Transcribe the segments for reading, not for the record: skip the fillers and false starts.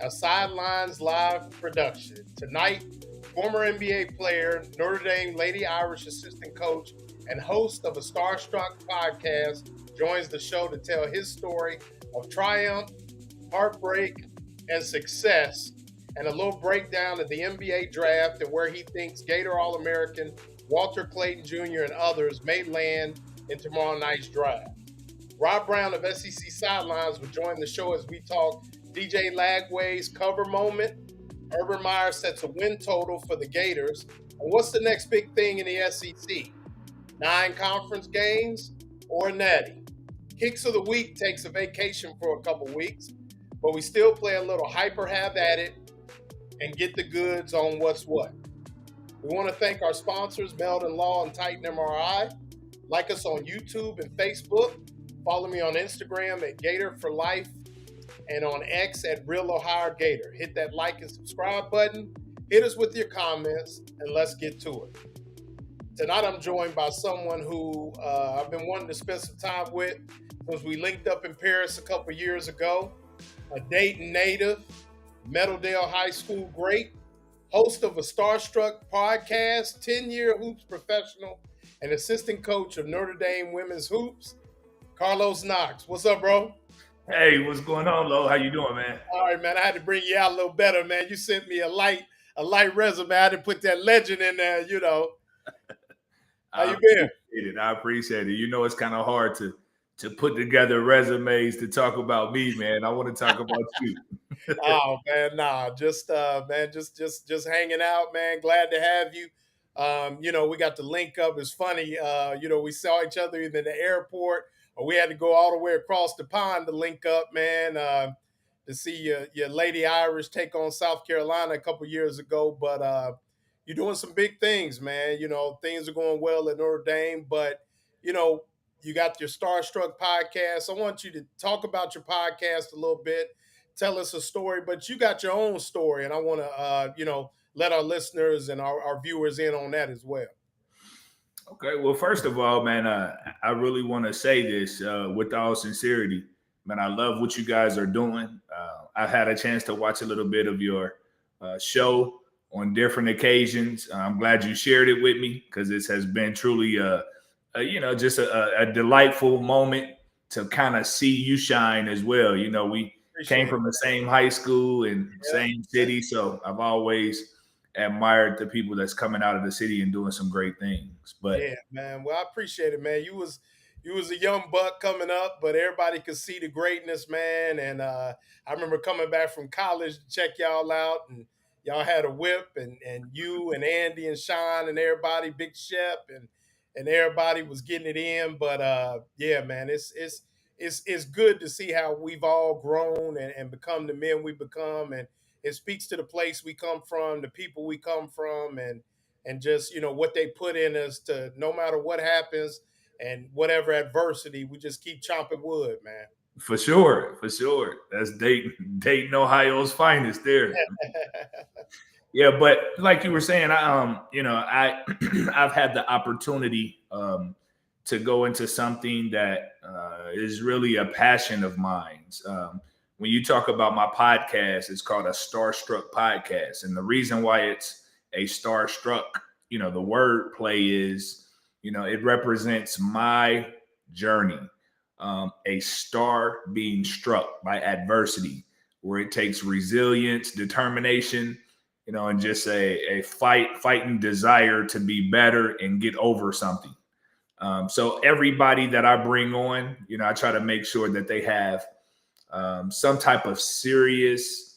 a Sidelines Live production. Tonight, former NBA player, Notre Dame Lady Irish assistant coach, and host of a Starstruck Podcast joins the show to tell his story of triumph, heartbreak, and success, and a little breakdown of the NBA draft and where he thinks Gator All-American Walter Clayton Jr. and others may land in tomorrow night's draft. Rob Brown of SEC Sidelines will join the show as we talk DJ Lagway's cover moment. Urban Meyer sets a win total for the Gators. And what's the next big thing in the SEC? 9 conference games or a natty? Kicks of the Week takes a vacation for a couple weeks, but we still play a little hyper have at it and get the goods on what's what. We want to thank our sponsors, Meldon Law and Titan MRI. Like us on YouTube and Facebook. Follow me on Instagram at Gator for Life and on X at Real Ohio Gator. Hit that like and subscribe button. Hit us with your comments, and let's get to it. Tonight I'm joined by someone who I've been wanting to spend some time with since we linked up in Paris a couple years ago. A Dayton native, Meadowdale High School great, host of a Starstruck Podcast, 10-year hoops professional, and assistant coach of Notre Dame women's hoops, Carlos Knox. What's up, bro? Hey, what's going on, Lo? How you doing, man? All right, man. I had to bring you out a little better, man. You sent me a light resume. I had to put that legend in there, you know. How you been? I appreciate it. You know, it's kind of hard to put together resumes to talk about me, man. I want to talk about you. Oh, man, nah. Just hanging out, man. Glad to have you. You know, we got to link up. It's funny. You know, we saw each other either in the airport or we had to go all the way across the pond to link up, man, to see your Lady Irish take on South Carolina a couple years ago. But you're doing some big things, man. You know, things are going well at Notre Dame. But, you know, you got your Starstruck Podcast. I want you to talk about your podcast a little bit. Tell us a story. But you got your own story, and I want to, you know, let our listeners and our viewers in on that as well. Okay. Well, first of all, man, I really want to say this with all sincerity. Man, I love what you guys are doing. I've had a chance to watch a little bit of your show on different occasions. I'm glad you shared it with me because this has been truly, you know, just a delightful moment to kind of see you shine as well. You know, we came from the same high school and same city, so I've always admired the people that's coming out of the city and doing some great things. But yeah, man. Well, I appreciate it, man. You was a young buck coming up, but everybody could see the greatness, man. And I remember coming back from college to check y'all out, and y'all had a whip, and you and Andy and Sean and everybody, Big Shep, and everybody was getting it in. But yeah, man, it's good to see how we've all grown and become the men we become, and it speaks to the place we come from, the people we come from, and just, you know, what they put in us to no matter what happens and whatever adversity, we just keep chopping wood, man. For sure. That's Dayton, Ohio's finest there. Yeah, but like you were saying, you know, I've had the opportunity to go into something that is really a passion of mine. When you talk about my podcast, it's called a Starstruck Podcast. And the reason why it's a starstruck, you know, the word play is, you know, it represents my journey, a star being struck by adversity, where it takes resilience, determination, you know, and just a fighting desire to be better and get over something. So everybody that I bring on, you know, I try to make sure that they have some type of seriousness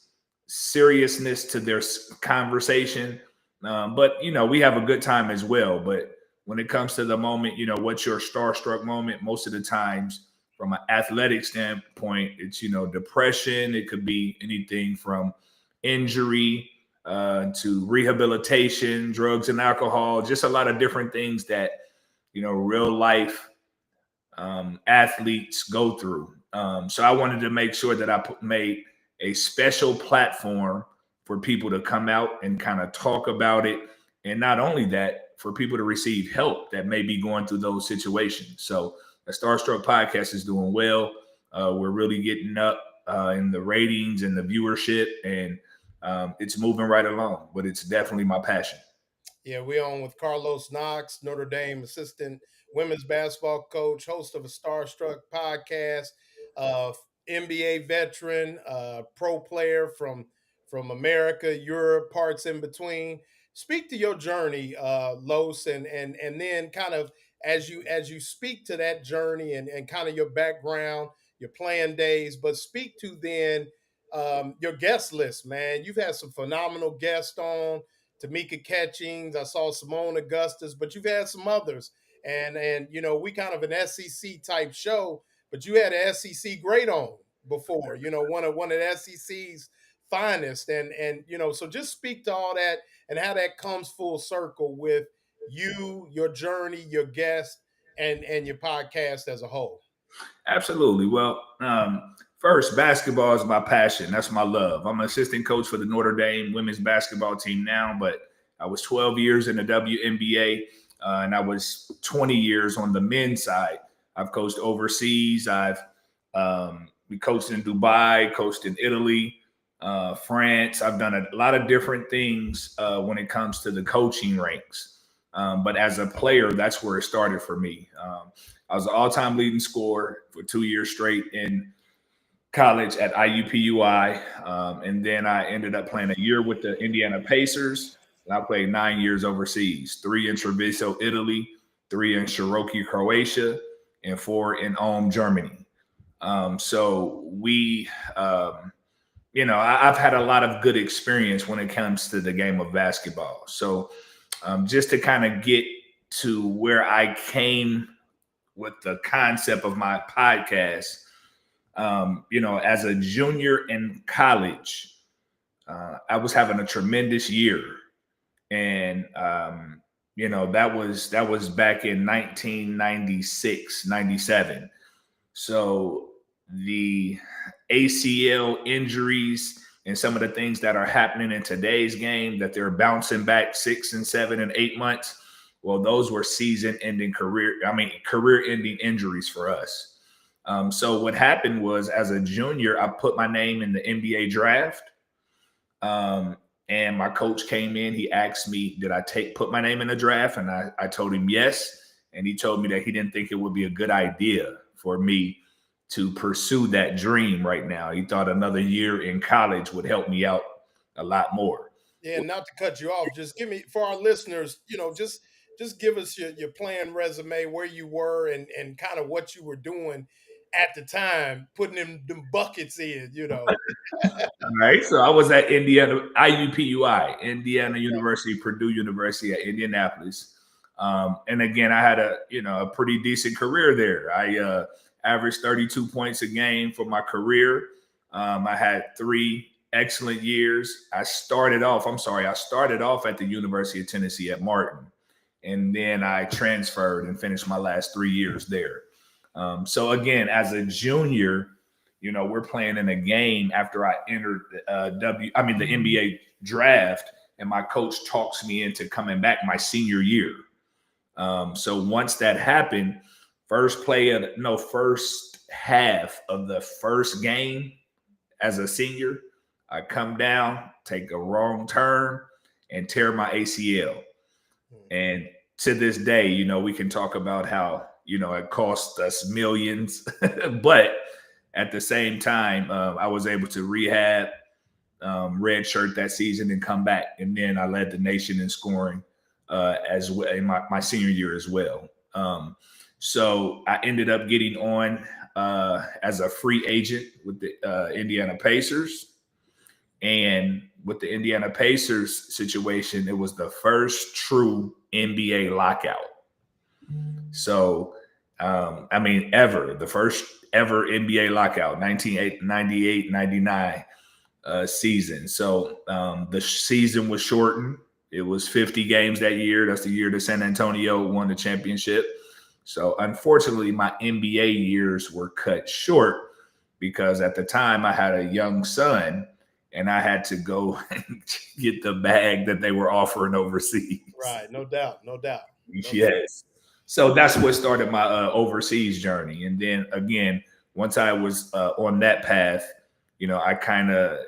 to their conversation. But, you know, we have a good time as well. But when it comes to the moment, you know, what's your starstruck moment? Most of the times from an athletic standpoint, it's, you know, depression. It could be anything from injury to rehabilitation, drugs and alcohol, just a lot of different things that, you know, real life athletes go through. So I wanted to make sure that I made a special platform for people to come out and kind of talk about it. And not only that, for people to receive help that may be going through those situations. So the Starstruck Podcast is doing well. We're really getting up in the ratings and the viewership, and it's moving right along. But it's definitely my passion. Yeah, we're on with Carlos Knox, Notre Dame assistant women's basketball coach, host of a Starstruck podcast, uh, NBA veteran, pro player from America, Europe, parts in between. Speak to your journey, Los, and then kind of as you speak to that journey and kind of your background, your playing days, but speak to then your guest list, man. You've had some phenomenal guests on. Tamika Catchings. I saw Simone Augustus, but you've had some others. And we kind of an SEC type show, but you had an SEC great on before, one of the SEC's finest. And so just speak to all that and how that comes full circle with you, your journey, your guest, and your podcast as a whole. Absolutely. Well, first, basketball is my passion. That's my love. I'm an assistant coach for the Notre Dame women's basketball team now, but I was 12 years in the WNBA, and I was 20 years on the men's side. I've coached overseas. I've coached in Dubai, coached in Italy, France. I've done a lot of different things when it comes to the coaching ranks. But as a player, that's where it started for me. I was an all-time leading scorer for 2 years straight in college at IUPUI. And then I ended up playing a year with the Indiana Pacers. And I played 9 years overseas, 3 in Treviso, Italy, 3 in Cherokee, Croatia, and 4 in Ulm, Germany. So we, I've had a lot of good experience when it comes to the game of basketball. So just to kind of get to where I came with the concept of my podcast, as a junior in college, I was having a tremendous year. And, that was back in 1996, 97. So the ACL injuries and some of the things that are happening in today's game, that they're bouncing back 6 and 7 and 8 months. Well, those were career-ending injuries for us. So what happened was, as a junior, I put my name in the NBA draft. And my coach came in. He asked me, did I put my name in the draft? And I told him yes. And he told me that he didn't think it would be a good idea for me to pursue that dream right now. He thought another year in college would help me out a lot more. Yeah, not to cut you off, just give me, for our listeners, just give us your playing resume, where you were and kind of what you were doing at the time, putting them buckets in. All right. So I was at Indiana, IUPUI, Indiana University, Purdue University at Indianapolis. And again, I had a pretty decent career there. I averaged 32 points a game for my career. I had 3 excellent years. I started off at the University of Tennessee at Martin. And then I transferred and finished my last 3 years there. So again, as a junior, we're playing in a game after I entered the NBA draft, and my coach talks me into coming back my senior year. So once that happened, first half of the first game as a senior, I come down, take a wrong turn, and tear my ACL. And to this day, we can talk about how, it cost us millions, but at the same time, I was able to rehab, redshirt that season, and come back. And then I led the nation in scoring as well in my senior year as well. So I ended up getting on as a free agent with the Indiana Pacers. And with the Indiana Pacers situation, it was the first true NBA lockout. So, the first ever NBA lockout, 1998-99 season. So the season was shortened. It was 50 games that year. That's the year that San Antonio won the championship. So unfortunately, my NBA years were cut short because at the time I had a young son and I had to go and get the bag that they were offering overseas. Right. No doubt. Yes. So that's what started my overseas journey. And then again, once I was on that path, I kind of,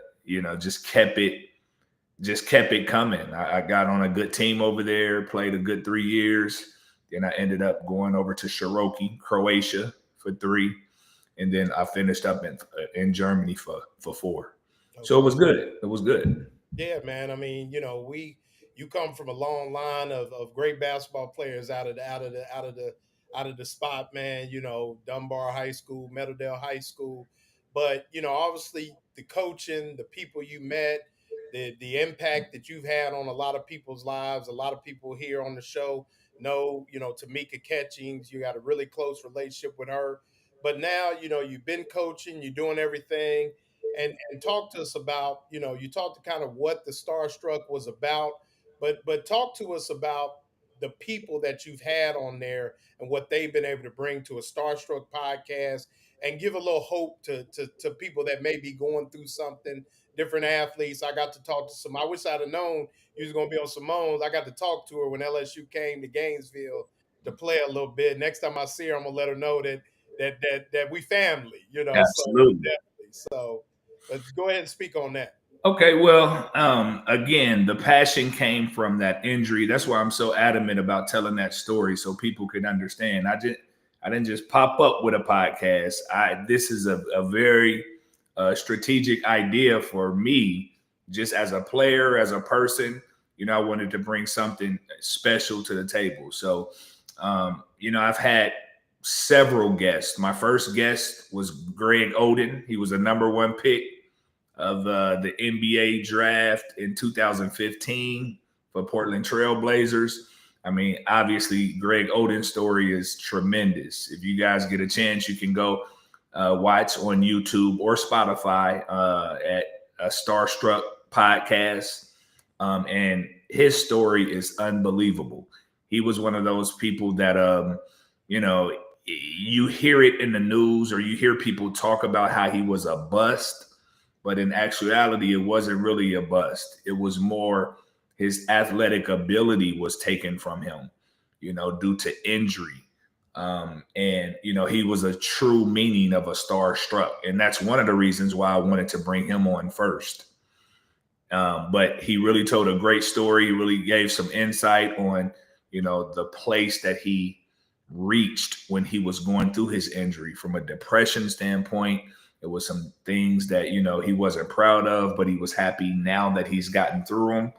just kept it coming. I got on a good team over there, played a good 3 years. Then I ended up going over to Cherokee, Croatia for 3. And then I finished up in Germany for 4. Okay. So it was good. It was good. Yeah, man. I mean, you come from a long line of great basketball players out of the spot, man. Dunbar High School, Meadowdale High School, but obviously the coaching, the people you met, the impact that you've had on a lot of people's lives. A lot of people here on the show know, Tamika Catchings. You got a really close relationship with her, but now you've been coaching, you're doing everything. And talk to us about, you talked to kind of what the Starstruck was about, but talk to us about the people that you've had on there and what they've been able to bring to a Starstruck podcast, and give a little hope to people that may be going through something. Different athletes. I got to talk to some. I wish I'd have known you was going to be on Simone's. I got to talk to her when LSU came to Gainesville to play a little bit. Next time I see her, I'm gonna let her know that we family. Absolutely. So let's go ahead and speak on that. Okay, well, again, the passion came from that injury. That's why I'm so adamant about telling that story so people can understand. I didn't just pop up with a podcast. This is a very strategic idea for me, just as a player, as a person. I wanted to bring something special to the table. So, I've had several guests. My first guest was Greg Oden. He was a number 1 pick of the NBA draft in 2015 for Portland Trail Blazers. I mean, obviously, Greg Oden's story is tremendous. If you guys get a chance, you can go watch on YouTube or Spotify at a Starstruck Podcast. And his story is unbelievable. He was one of those people that, you hear it in the news or you hear people talk about how he was a bust. But in actuality, it wasn't really a bust. It was more his athletic ability was taken from him, due to injury. And he was a true meaning of a starstruck. And that's one of the reasons why I wanted to bring him on first. But he really told a great story. He really gave some insight on, the place that he reached when he was going through his injury from a depression standpoint. It was some things that, he wasn't proud of, but he was happy now that he's gotten through them.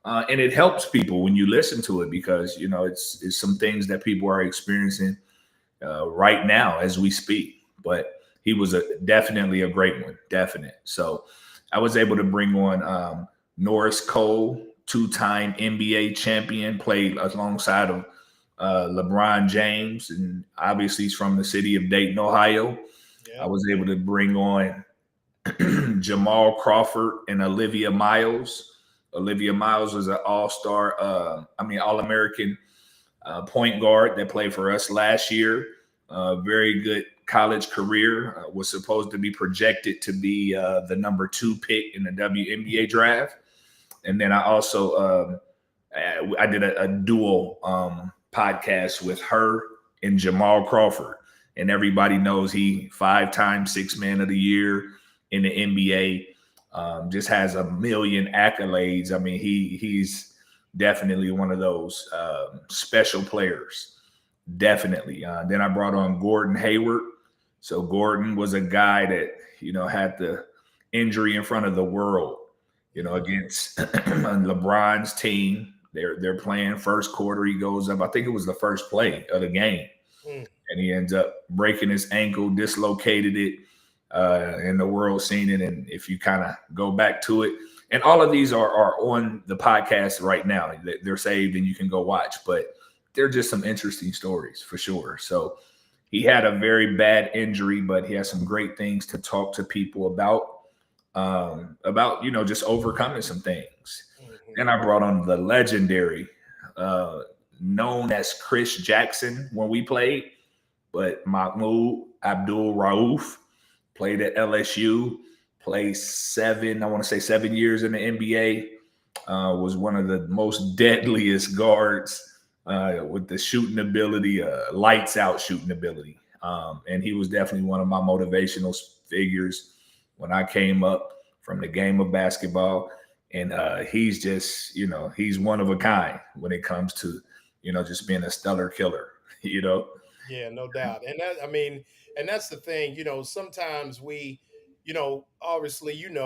And it helps people when you listen to it because, it's some things that people are experiencing right now as we speak. But he was definitely a great one, definite. So I was able to bring on Norris Cole, 2-time NBA champion, played alongside of LeBron James, and obviously he's from the city of Dayton, Ohio. I was able to bring on Jamal Crawford and Olivia Miles. Olivia Miles was an All-American point guard that played for us last year. Very good college career. Was supposed to be projected to be the number 2 pick in the WNBA draft. And then I also I did a dual podcast with her and Jamal Crawford. And everybody knows he 5-time 6th man of the year in the NBA. Just has a million accolades. I mean, he's definitely one of those special players. Definitely. Then I brought on Gordon Hayward. So Gordon was a guy that, had the injury in front of the world, against LeBron's team. They're playing first quarter. He goes up. I think it was the first play of the game. And he ends up breaking his ankle, dislocated it, and the world seen it. And if you kind of go back to it, and all of these are on the podcast right now. They're saved and you can go watch. But they're just some interesting stories for sure. So he had a very bad injury, but he has some great things to talk to people about, just overcoming some things. And I brought on the legendary, known as Chris Jackson when we played, but Mahmoud Abdul Rauf played at LSU, played 7 years in the NBA, was one of the most deadliest guards with the shooting ability, lights out shooting ability. And he was definitely one of my motivational figures when I came up from the game of basketball. And he's just, he's one of a kind when it comes to, just being a stellar killer, you know? Yeah, no doubt. And that, I mean, and that's the thing, sometimes we, obviously, a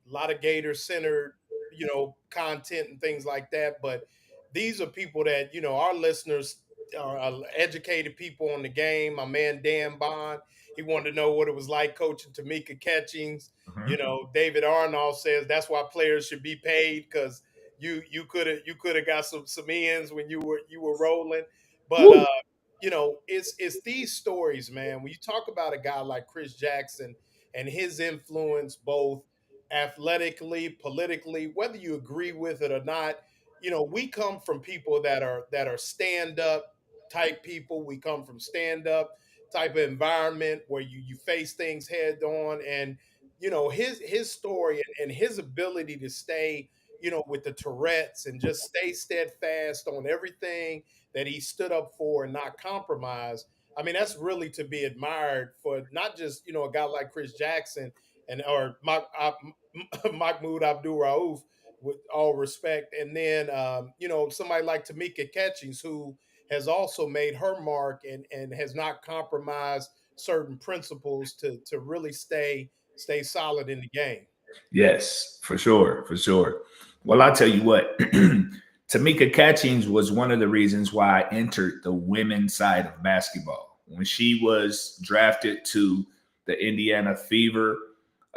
lot of Gator centered, content and things like that. But these are people that, our listeners are educated people on the game. My man, Dan Bond, he wanted to know what it was like coaching Tamika Catchings. David Arnold says that's why players should be paid because you could have got some ends when you were rolling. But Woo! it's these stories, man. When you talk about a guy like Chris Jackson and his influence, both athletically, politically, whether you agree with it or not, we come from people that are stand up type people. We come from stand up type of environment where you face things head on, and his story and his ability to stay, with the Tourette's and just stay steadfast on everything that he stood up for and not compromise. I mean, that's really to be admired for not just a guy like Chris Jackson and or Mahmoud Abdul Rauf, with all respect, and then somebody like Tamika Catchings, who has also made her mark and has not compromised certain principles to really stay solid in the game. Yes, for sure, for sure. Well, I'll tell you what, Tamika Catchings was one of the reasons why I entered the women's side of basketball. When she was drafted to the Indiana Fever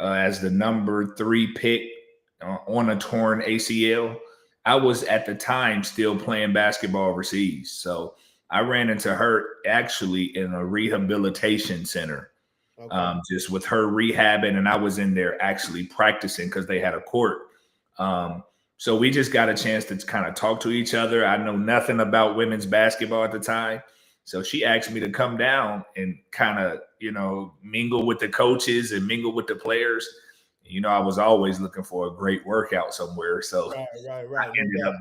as the number 3 pick on a torn ACL, I was at the time still playing basketball overseas. So I ran into her actually in a rehabilitation center, Okay. just with her rehabbing, and I was in there actually practicing because they had a court. So we just got a chance to kind of talk to each other. I know nothing about women's basketball at the time. So she asked me to come down and kind of, mingle with the coaches and mingle with the players. I was always looking for a great workout somewhere. So Right. No ended doubt. up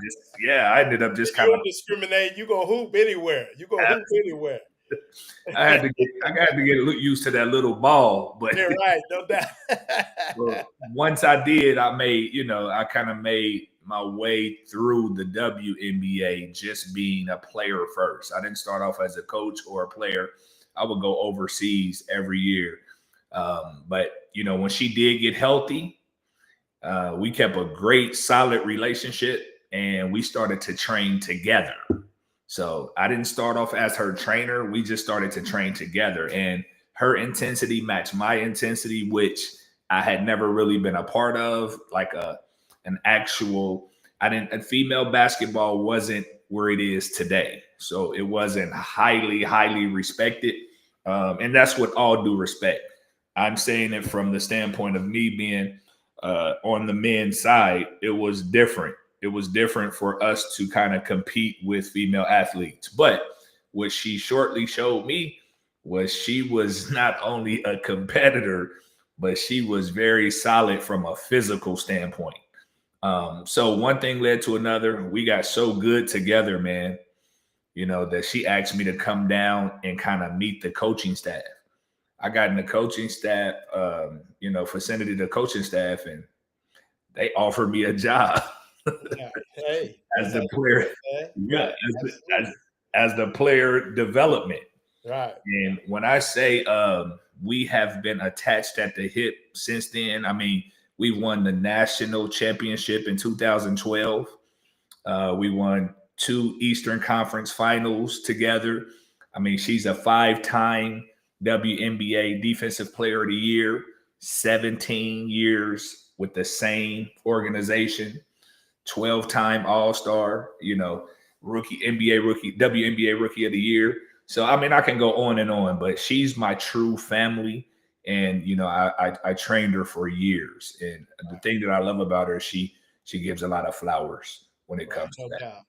I ended up just If you kind of don't discriminate, you gonna hoop anywhere. You gonna hoop anywhere. I had to get used to that little ball, but Yeah, right. No doubt. well, once I did, I kind of made my way through the WNBA just being a player first. I didn't start off as a coach or a player. I would go overseas every year. But, when she did get healthy, we kept a great, solid relationship and we started to train together. So I didn't start off as her trainer. We just started to train together, and her intensity matched my intensity, which I had never really been a part of. Like an actual, I didn't. Female basketball wasn't where it is today, so it wasn't highly, highly respected. And that's with all due respect. I'm saying it from the standpoint of me being on the men's side. It was different. It was different for us to kind of compete with female athletes. But what she shortly showed me was she was not only a competitor, but she was very solid from a physical standpoint. So one thing led to another. We got so good together, man, that she asked me to come down and kind of meet the coaching staff. I got in the coaching staff, vicinity of the coaching staff, and they offered me a job. Yeah. Hey, As that's the player, man. yeah, Right. Absolutely. as the player development. Right. And when I say we have been attached at the hip since then, I mean, we won the national championship in 2012. We won 2 Eastern Conference finals together. I mean, she's a 5-time WNBA Defensive Player of the Year, 17 years with the same organization. 12-time All-Star, rookie, NBA rookie, WNBA Rookie of the Year. So I mean, I can go on and on, but she's my true family, and I trained her for years. And the thing that I love about her, she gives a lot of flowers when it Right. comes to No that. doubt.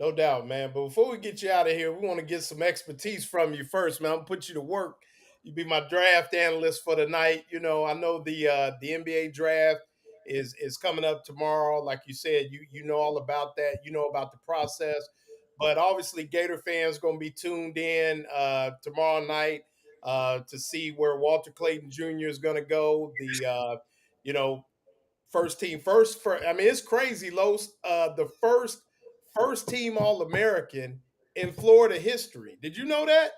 No doubt, man. But before we get you out of here, we want to get some expertise from you first, man. I'm gonna put you to work. You be my draft analyst for the night. I know the NBA draft is coming up tomorrow. Like you said, you know all about that. You know about the process. But obviously, Gator fans gonna be tuned in tomorrow night. to see where Walter Clayton Jr. is going to go. The first team I mean, it's crazy, Los. The first team All American in Florida history. Did you know that?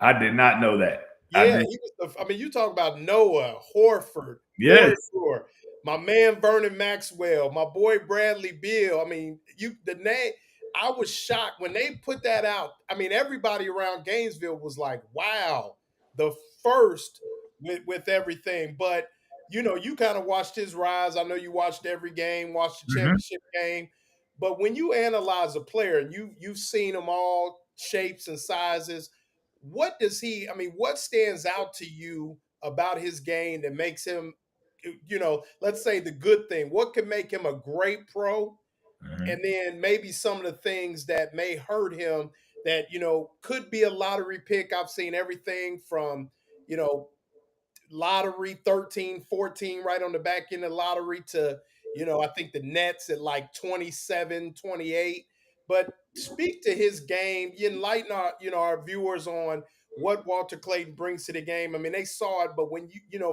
I did not know that. Yeah, he was I mean, you talk about Noah, Horford, Yes. Horford, my man Vernon Maxwell, my boy Bradley Beal. I mean, the name. I was shocked when they put that out. I mean, everybody around Gainesville was like, "Wow, the first with everything." But you kind of watched his rise. I know you watched every game, watched the championship game. But when you analyze a player, and you've seen them all shapes and sizes, what does he? I mean, what stands out to you about his game that makes him, let's say the good thing? What can make him a great pro? And then maybe some of the things that may hurt him that could be a lottery pick. I've seen everything from lottery 13, 14, right on the back end of the lottery to I think the Nets at like 27, 28. But speak to his game. You enlighten our viewers on what Walter Clayton brings to the game. I mean, they saw it, but when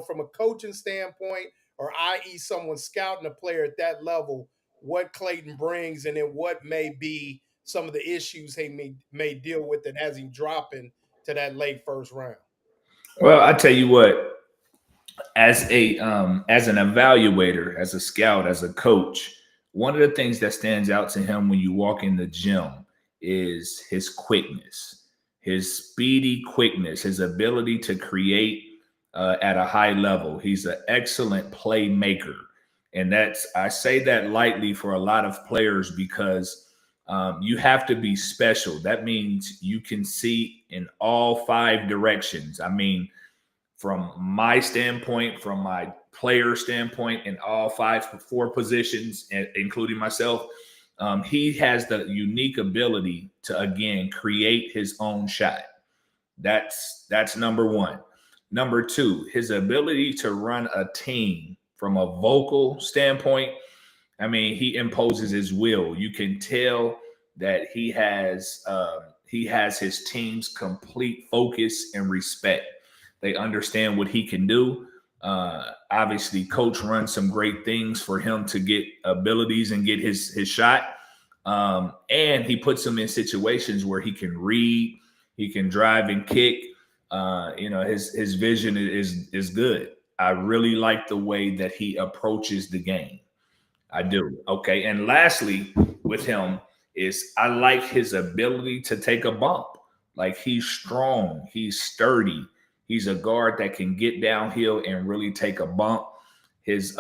from a coaching standpoint, or i.e. someone scouting a player at that level, what Clayton brings, and then what may be some of the issues he may deal with that has him dropping to that late first round. Well, I tell you what, as an evaluator, as a scout, as a coach, one of the things that stands out to him when you walk in the gym is his quickness, his speedy quickness, his ability to create at a high level. He's an excellent playmaker. And I say that lightly for a lot of players because you have to be special. That means you can see in all 5 directions. I mean, from my standpoint, from my player standpoint, in all 4 positions, including myself, he has the unique ability to, again, create his own shot. That's number 1. Number 2, his ability to run a team from a vocal standpoint. I mean, he imposes his will. You can tell that he has his team's complete focus and respect. They understand what he can do. Obviously, coach runs some great things for him to get abilities and get his shot. And he puts him in situations where he can read, he can drive and kick. His vision is good. I really like the way that he approaches the game. I do. Okay. And lastly, with him is I like his ability to take a bump. Like, he's strong, he's sturdy. He's a guard that can get downhill and really take a bump. His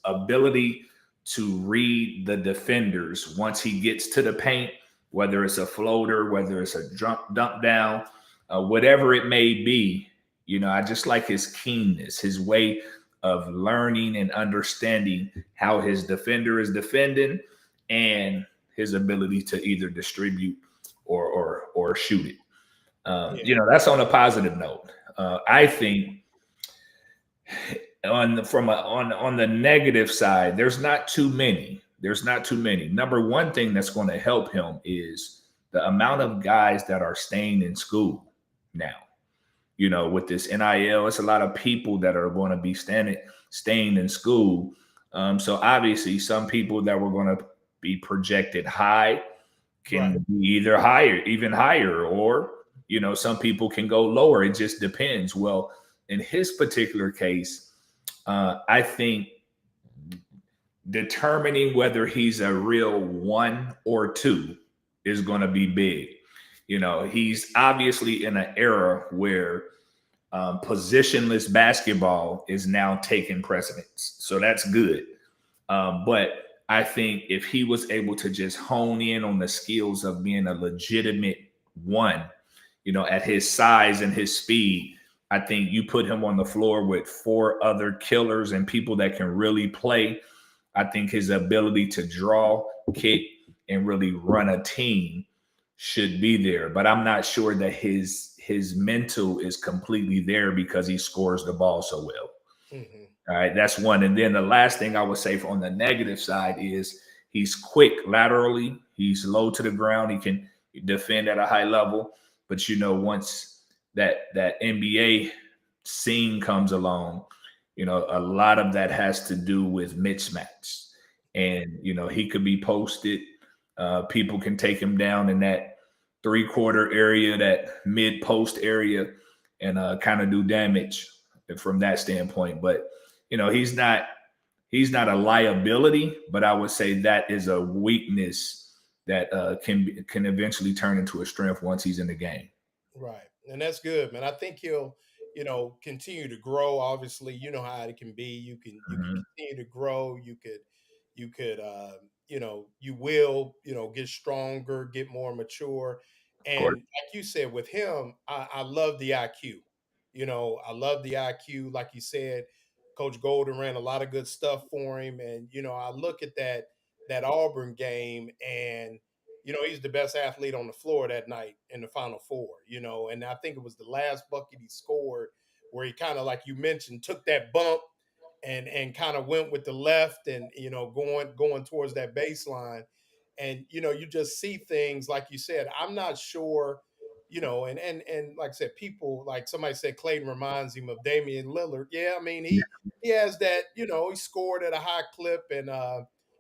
ability to read the defenders once he gets to the paint, whether it's a floater, whether it's a dump down, whatever it may be. I just like his keenness, his way of learning and understanding how his defender is defending, and his ability to either distribute or shoot it. That's on a positive note. I think on the negative side, there's not too many. Number one thing that's going to help him is the amount of guys that are staying in school now. With this NIL, it's a lot of people that are going to be staying in school. So obviously, some people that were going to be projected high can be either even higher, or some people can go lower. It just depends. Well, in his particular case, I think determining whether he's a real 1 or 2 is going to be big. He's obviously in an era where positionless basketball is now taking precedence. So that's good. But I think if he was able to just hone in on the skills of being a legitimate 1, at his size and his speed, I think you put him on the floor with 4 other killers and people that can really play. I think his ability to draw, kick, and really run a team should be there. But I'm not sure that his mental is completely there because he scores the ball so well. Mm-hmm. All right, that's one. And then the last thing I would say on the negative side is he's quick laterally. He's low to the ground. He can defend at a high level. But, once that NBA scene comes along, a lot of that has to do with mismatch. And, he could be posted. People can take him down in that 3-quarter area, that mid post area, and kind of do damage from that standpoint. But, he's not a liability, but I would say that is a weakness that can eventually turn into a strength once he's in the game. Right. And that's good, man. I think he'll, continue to grow. Obviously, you know how it can be. You can Mhm. continue to grow. You could you will, get stronger, get more mature. Of And course. like you said, with him, I love the IQ. I love the IQ. Like you said, Coach Golden ran a lot of good stuff for him. And, I look at that Auburn game, and he's the best athlete on the floor that night in the Final Four, and I think it was the last bucket he scored where he kind of, like you mentioned, took that bump and kind of went with the left and, going towards that baseline. And, you just see things like you said. I'm not sure, and like I said, people like somebody said Clayton reminds him of Damian Lillard. Yeah, I mean, he has that, he scored at a high clip, and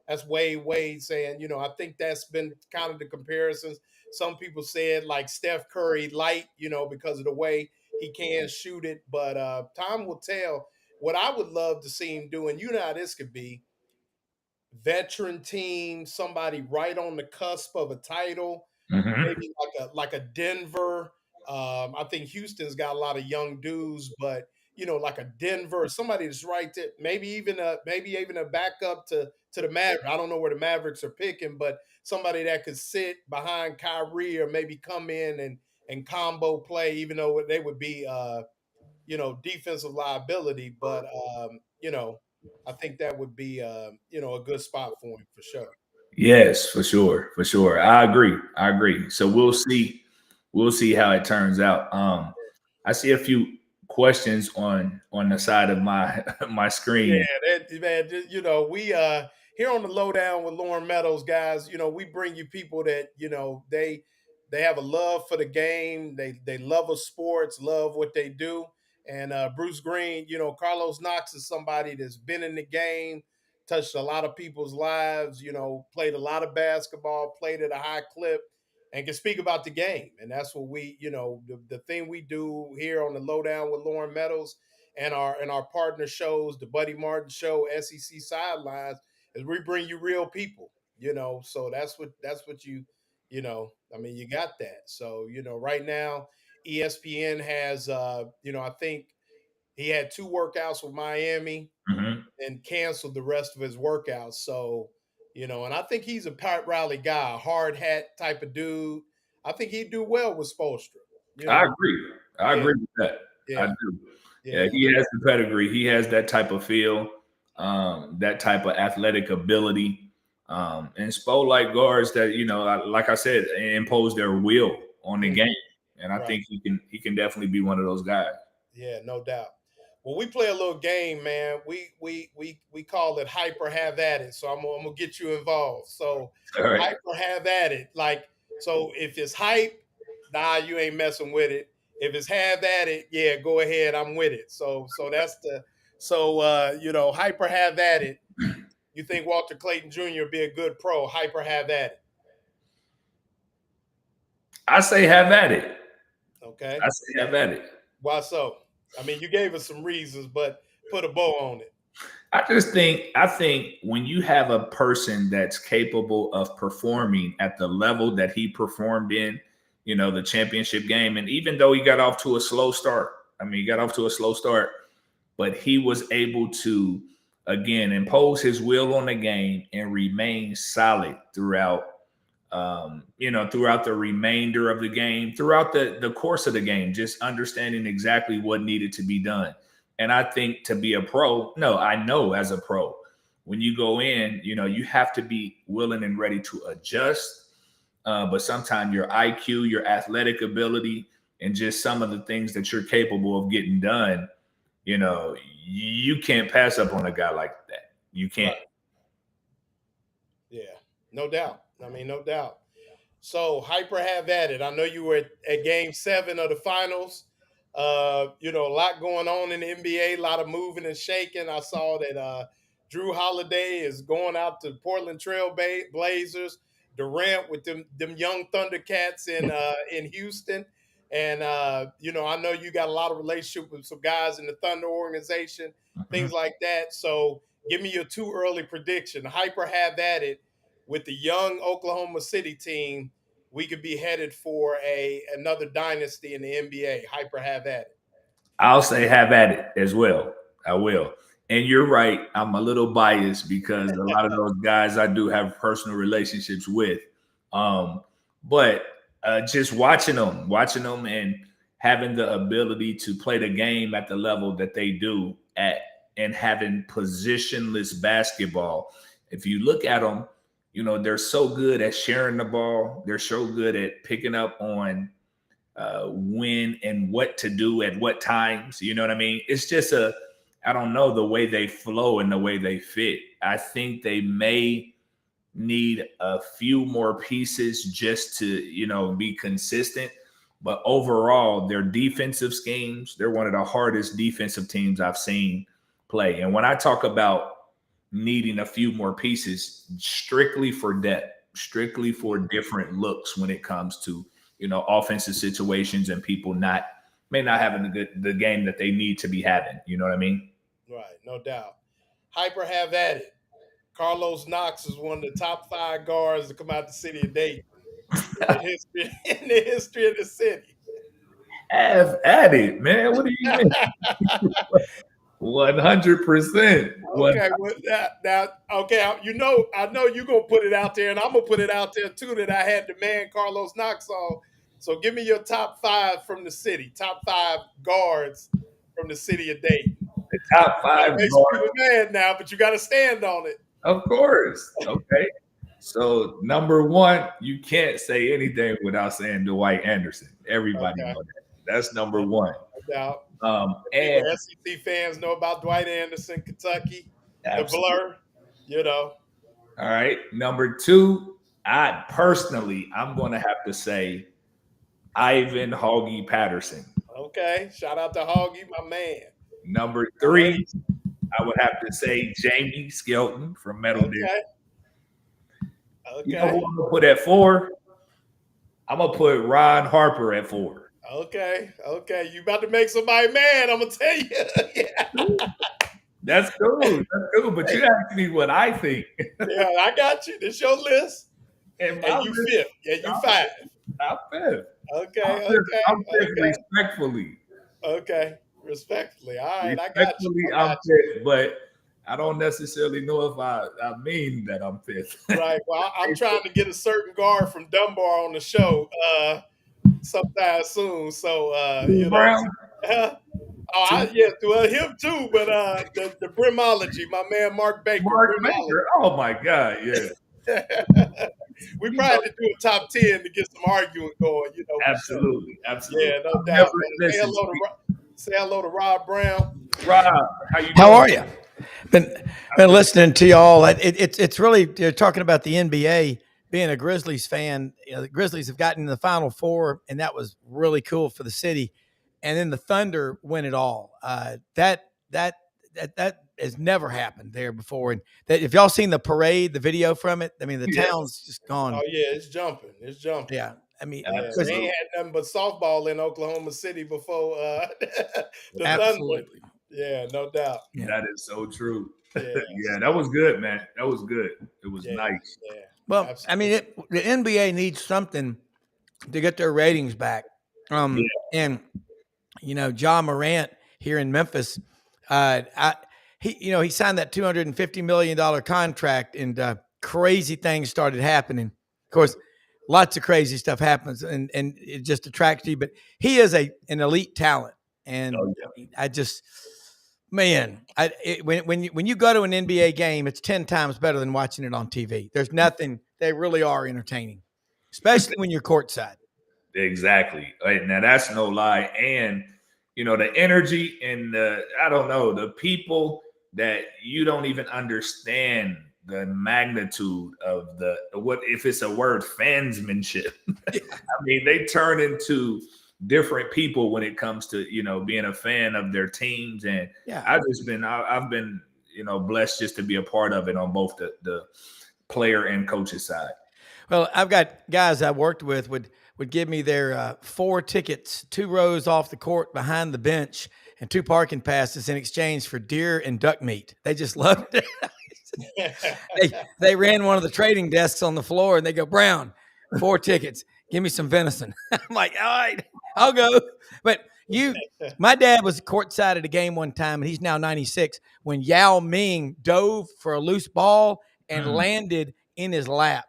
that's Wade saying, I think that's been kind of the comparisons. Some people said like Steph Curry light, because of the way he can shoot it. But time will tell. What I would love to see him do, and you know how this could be, veteran team, somebody right on the cusp of a title, Mhm. maybe like a Denver. I think Houston's got a lot of young dudes, but like a Denver, somebody that's right there, maybe even a backup to the Mavericks. I don't know where the Mavericks are picking, but somebody that could sit behind Kyrie or maybe come in and combo play, even though they would be defensive liability. But I think that would be a good spot for him for sure. Yes, for sure, for sure. I agree. I agree. So we'll see. We'll see how it turns out. I see a few questions on the side of my my Yeah, screen. that man, we here on the Lowdown with Loren Meadows, guys, we bring you people that, they have a love for the game, they love of sports, love what they do. And Bruce Green, Carlos Knox is somebody that's been in the game, touched a lot of people's lives, played a lot of basketball, played at a high clip, and can speak about the game. And that's what we, the thing we do here on the Lowdown with Loren Meadows and our partner shows, the Buddy Martin Show, SEC Sidelines, is we bring you real people, So that's what I mean, you got that. So right now, ESPN has, I think he had 2 workouts with Miami Mhm. and canceled the rest of his workouts. So and I think he's a Pat Riley guy, a hard hat type of dude. I think he'd do well with Spoelstra. You I know, agree. I yeah, agree with that. I yeah, do. Yeah, yeah. he has the pedigree. He has that type of feel, that type of athletic ability, and Spo like guards that like I said, impose their will on the Mm, game, and I right. think he can definitely be one of those guys. Yeah, no doubt. Well, we play a little game, man. We call it hyper have at it. So I'm gonna get you involved. So All right. hyper have at it. Like, so if it's hype, nah, you ain't messing with it. If it's have at it, yeah, go ahead. I'm with it. So that's the hyper have at it. You think Walter Clayton Jr. would be a good pro? Hyper have at it. I say have at it. Okay. I say have at it. Why so? I mean, you gave us some reasons, but put a bow on it. I think when you have a person that's capable of performing at the level that he performed in, the championship game, and even though he got off to a slow start, he got off to a slow start, but he was able to again impose his will on the game and remain solid throughout throughout the remainder of the game, throughout the course of the game, just understanding exactly what needed to be done. And I think to be a pro, no, I know as a pro, when you go in, you have to be willing and ready to adjust. But sometimes your IQ, your athletic ability, and just some of the things that you're capable of getting done, you can't pass up on a guy like that. You can't. Right. Yeah. No doubt. I mean, no doubt. So hyper have at it. I know you were at game 7 of the finals. You know, a lot going on in the NBA, a lot of moving and shaking. I saw that Drew Holiday is going out to Portland Trail Blazers. Durant with them young Thundercats in Houston. And you know, I know you got a lot of relationship with some guys in the Thunder organization, things like that. So give me your too early prediction. Hyper have at it with the young Oklahoma City team. We could be headed for another dynasty in the NBA. Hyper have at it. I'll say have at it as well. I will. And you're right. I'm a little biased because a lot of those guys I do have personal relationships with. But just watching them and having the ability to play the game at the level that they do at and having positionless basketball. If you look at them, you know, they're so good at sharing the ball. They're so good at picking up on when and what to do at what times. You know what I mean? It's just I don't know, the way they flow and the way they fit. I think they may need a few more pieces just to, you know, be consistent. But overall, their defensive schemes, they're one of the hardest defensive teams I've seen play. And when I talk about needing a few more pieces, strictly for depth, strictly for different looks when it comes to, you know, offensive situations and people may not having the game that they need to be having. You know what I mean? Right, no doubt. Hyper have at it. Carlos Knox is one of the top 5 guards to come out the city of Dayton in the history of the city. Have at it, man. What do you mean? 100%. Okay, well, now, okay, you know, I know you're gonna put it out there, and I'm gonna put it out there too that I had the man Carlos Knox on. So give me your top 5 from the city, top 5 guards from the city of Dayton. The top 5 makes guards. you mad now, but you got to stand on it. Of course. Okay. So number 1, you can't say anything without saying Dwight Anderson. Everybody knows that. That's number 1. No doubt. And SEC fans know about Dwight Anderson, Kentucky, absolutely. The Blur, you know. All right. Number 2, I'm going to have to say Ivan Hoggy Patterson. Okay. Shout out to Hoggy, my man. Number 3, I would have to say Jamie Skelton from Metal Deer. Okay. You know who I'm going to put at 4? I'm going to put Ron Harper at 4. Okay. You about to make somebody mad, I'm going to tell you. That's cool. But you asked me what I think. Yeah, I got you. This your list. And you 5th. Yeah, you 5. I'm 5th. Okay. I'm 5th respectfully. Okay. Respectfully. All right, I got you. I'm 5th, but I don't necessarily know if I mean that I'm 5th. Right. Well, I'm trying to get a certain guard from Dunbar on the show sometime soon. So, you Brown? know. Well, him too, but the Brimology, my man Mark Baker. Oh my God, yeah. We probably had to do a top 10 to get some arguing going, you know. Absolutely. Yeah, no doubt. Say hello to Rob Brown. Rob, how are you? Been listening to y'all. It's really, you're talking about the NBA. Being a Grizzlies fan, you know, the Grizzlies have gotten in the Final Four, and that was really cool for the city. And then the Thunder win it all. That has never happened there before. And that, if y'all seen the parade, the video from it, I mean, the town's just gone. Oh yeah, it's jumping. Yeah, I mean, they ain't had nothing but softball in Oklahoma City before the absolutely. Thunder. Yeah, no doubt. Yeah. That is so true. Yeah, that was good, man. That was good. It was nice. Yeah. Well, absolutely. I mean, the NBA needs something to get their ratings back. And you know, John Morant here in Memphis, he signed that $250 million contract, and crazy things started happening. Of course, lots of crazy stuff happens, and it just attracts you. But he is an elite talent, and I just, man, when you go to an NBA game, it's 10 times better than watching it on TV. There's nothing; they really are entertaining, especially when you're courtside. Exactly. Now that's no lie. And, you know, the energy and the people that you don't even understand the magnitude of what if it's a word, fansmanship. I mean, they turn into different people when it comes to, being a fan of their teams. And I've been, blessed just to be a part of it on both the player and coach's side. Well, I've got guys I worked with would give me their 4 tickets, 2 rows off the court behind the bench, and 2 parking passes in exchange for deer and duck meat. They just loved it. they ran one of the trading desks on the floor, and they go, Brown, 4 tickets. Give me some venison. I'm like, all right, I'll go. But my dad was courtside at a game one time, and he's now 96, when Yao Ming dove for a loose ball and landed in his lap.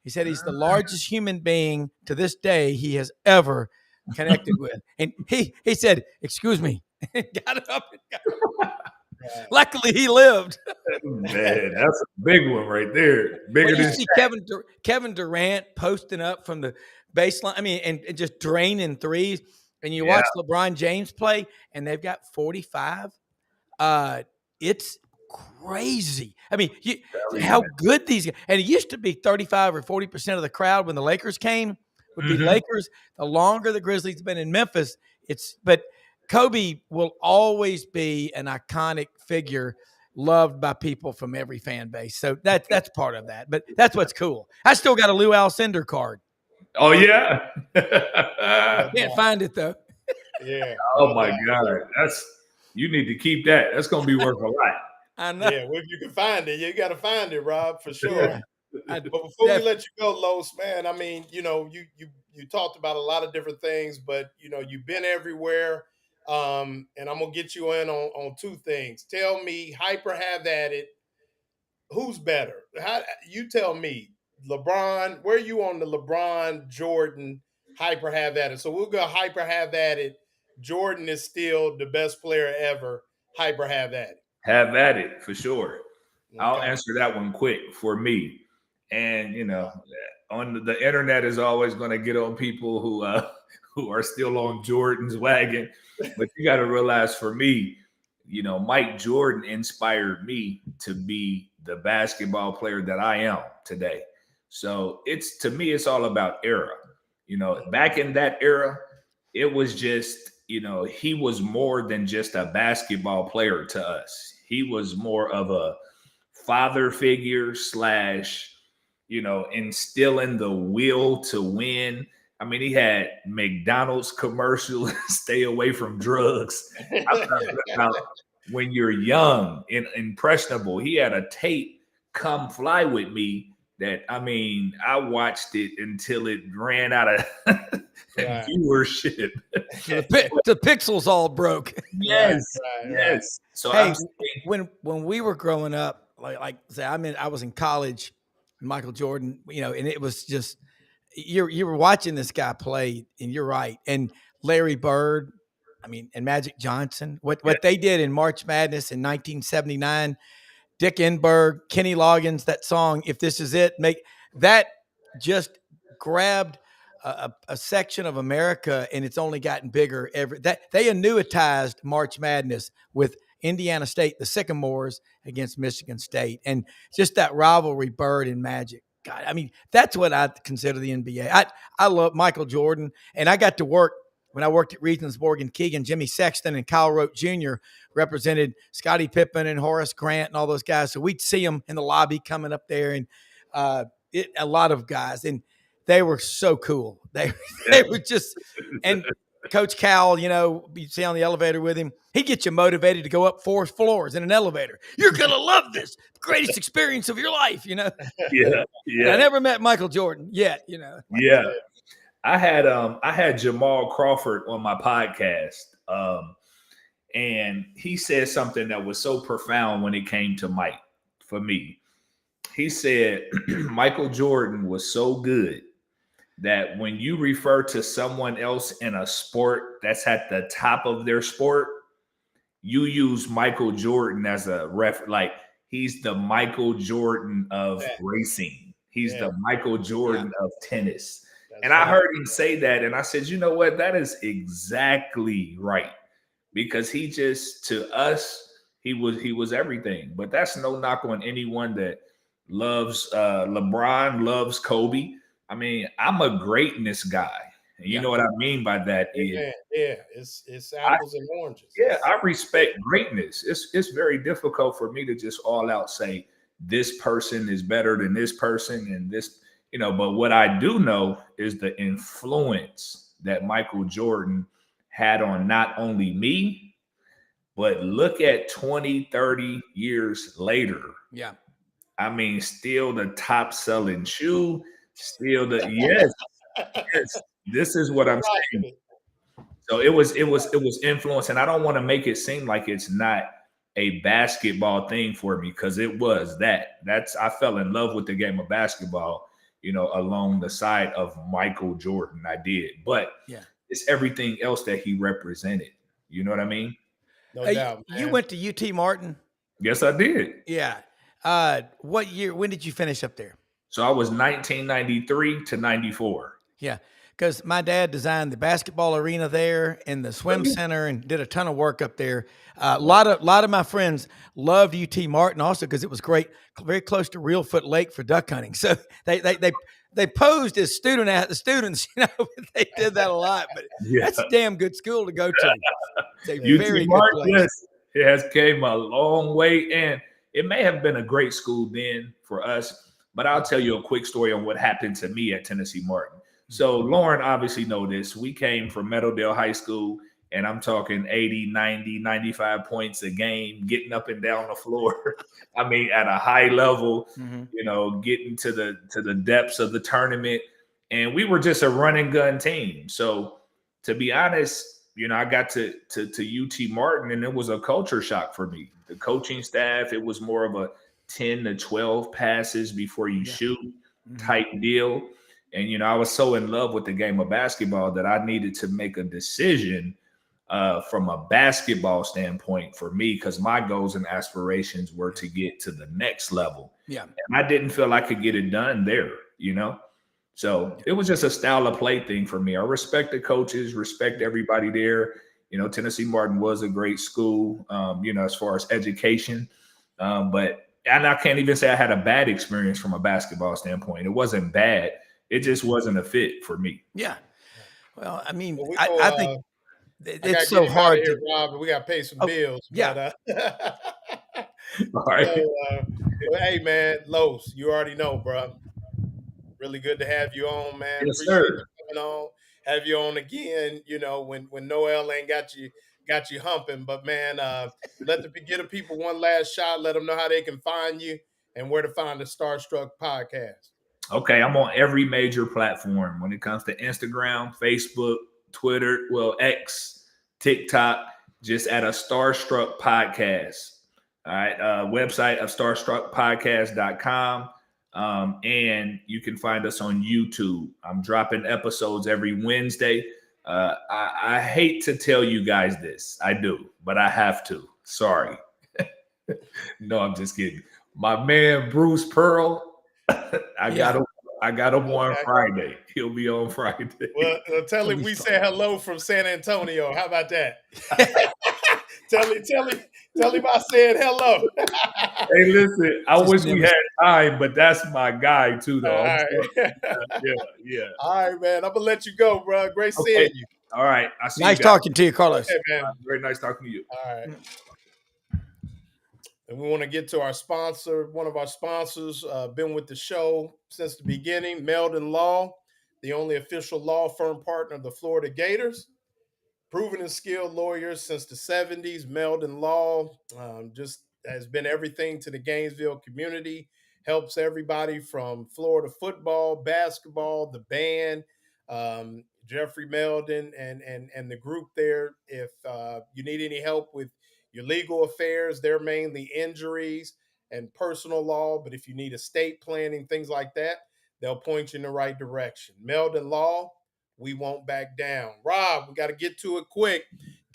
He said he's the largest human being to this day he has ever connected with. And he said, excuse me, got it up and got it. Luckily, he lived. Man, that's a big one right there. Bigger than see Kevin Durant posting up from the baseline. I mean, and just draining threes. And you watch LeBron James play, and they've got 45. It's crazy. I mean, how good these guys. And it used to be 35 or 40% of the crowd when the Lakers came would be Lakers. The longer the Grizzlies have been in Memphis, but Kobe will always be an iconic figure, loved by people from every fan base. So that's part of that. But that's what's cool. I still got a Lou Alcindor card. Oh, yeah? Can't find it, though. Yeah. Oh, my God. You need to keep that. That's going to be worth a lot. I know. Yeah, well, if you can find it, you got to find it, Rob, for sure. But before we let you go, Los, man, I mean, you talked about a lot of different things, but, you've been everywhere. And I'm going to get you in on 2 things. Tell me, hyper have at it. Who's better? You tell me. LeBron, where are you on the LeBron, Jordan, hyper have at it? So we'll go hyper have at it. Jordan is still the best player ever. Hyper have at it. Have at it, for sure. Okay. I'll answer that one quick for me. And, on the internet is always going to get on people who are still on Jordan's wagon. But you got to realize, for me, Mike Jordan inspired me to be the basketball player that I am today. So to me, it's all about era. Back in that era, it was just, he was more than just a basketball player to us. He was more of a father figure / instilling the will to win. I mean, he had McDonald's commercials, stay away from drugs. I'm talking about when you're young and impressionable. He had a tape, Come Fly With Me, that, I mean, I watched it until it ran out of viewership. The pixels all broke. Yes, yes. So hey, when we were growing up, like say, I was in college, Michael Jordan, and it was just you were watching this guy play, and you're right. And Larry Bird, and Magic Johnson, what they did in March Madness in 1979. Dick Enberg, Kenny Loggins, that song, If This Is It, that just grabbed a section of America, and it's only gotten bigger. They annuitized March Madness with Indiana State, the Sycamores, against Michigan State, and just that rivalry, Bird and Magic. God, that's what I consider the NBA. I love Michael Jordan, and I got to work when I worked at Regensburg and Keegan. Jimmy Sexton and Kyle Rote Jr. represented Scottie Pippen and Horace Grant and all those guys. So we'd see them in the lobby coming up there, and a lot of guys, and they were so cool. They were just, and Coach Cal, you see on the elevator with him, he gets you motivated to go up 4 floors in an elevator. You're going to love this. Greatest experience of your life, Yeah. I never met Michael Jordan yet, Yeah. I had Jamal Crawford on my podcast, and he said something that was so profound when it came to Mike for me. He said Michael Jordan was so good that when you refer to someone else in a sport that's at the top of their sport, you use Michael Jordan as a ref. Like, he's the Michael Jordan of racing. He's the Michael Jordan of tennis. And I heard him say that, and I said, you know what? That is exactly right. Because he just, to us, he was everything. But that's no knock on anyone that loves LeBron, loves Kobe. I'm a greatness guy. And you know what I mean by that is, yeah, it's apples and oranges. Yeah, I respect greatness. It's very difficult for me to just all out say this person is better than this person and this, but what I do know is the influence that Michael Jordan had on not only me, but look at 20, 30 years later. Yeah. I mean, still the top selling shoe, still yes, this is what I'm saying. So it was influence, and I don't want to make it seem like it's not a basketball thing for me, because it was I fell in love with the game of basketball, along the side of Michael Jordan. I did, but it's everything else that he represented. You know what I mean? No doubt. You went to UT Martin? Yes, I did. Yeah. What year? When did you finish up there? So I was 1993 to 94. Yeah. Because my dad designed the basketball arena there and the swim center and did a ton of work up there. A lot of my friends loved UT Martin also because it was great, very close to Reelfoot Lake for duck hunting. So they posed as students, they did that a lot. But that's a damn good school to go to. It's a very good place. Yes, it has came a long way, and it may have been a great school then for us. But I'll tell you a quick story on what happened to me at Tennessee Martin. So Loren obviously know this. We came from Meadowdale High School, and I'm talking 80, 90, 95 points a game, getting up and down the floor. I mean, at a high level, getting to the depths of the tournament. And we were just a run and gun team. So to be honest, I got to UT Martin, and it was a culture shock for me. The coaching staff, it was more of a 10 to 12 passes before you shoot type deal. And, I was so in love with the game of basketball that I needed to make a decision from a basketball standpoint for me, because my goals and aspirations were to get to the next level. Yeah. And I didn't feel I could get it done there, So it was just a style of play thing for me. I respect the coaches, respect everybody there. Tennessee Martin was a great school, as far as education. And I can't even say I had a bad experience from a basketball standpoint. It wasn't bad. It just wasn't a fit for me. Yeah. Well, I mean, I think it's so hard to Rob, we got to pay some bills. Yeah. All right. So, hey, man, Los, you already know, bro. Really good to have you on, man. Yes, Appreciate sir. you coming on. Have you on again, when Noel ain't got you humping. But, man, get the people one last shot. Let them know how they can find you and where to find the Starstruck Podcast. Okay, I'm on every major platform when it comes to Instagram, Facebook, Twitter, X, TikTok, just at a Starstruck Podcast. All right, website of starstruckpodcast.com. And you can find us on YouTube. I'm dropping episodes every Wednesday. I hate to tell you guys this. I do, but I have to. Sorry. No, I'm just kidding. My man, Bruce Pearl, I got him on Friday. He'll be on Friday. Well, tell him we say hello from San Antonio. How about that? Tell him I said hello. Hey, listen, I wish we had time, but that's my guy too, though. All right. Yeah. All right, man. I'm gonna let you go, bro. Great seeing you. All right. I see nice you talking to you, Carlos. Hey, man. Very nice talking to you. All right. And we want to get to our sponsor. One of our sponsors, been with the show since the beginning, Meldon Law, the only official law firm partner of the Florida Gators. Proven and skilled lawyers since the 70s. Meldon Law just has been everything to the Gainesville community. Helps everybody from Florida football, basketball, the band, Jeffrey Meldon and the group there. If you need any help with your legal affairs, they're mainly injuries and personal law. But if you need estate planning, things like that, they'll point you in the right direction. Meldon Law, we won't back down. Rob, we got to get to it quick.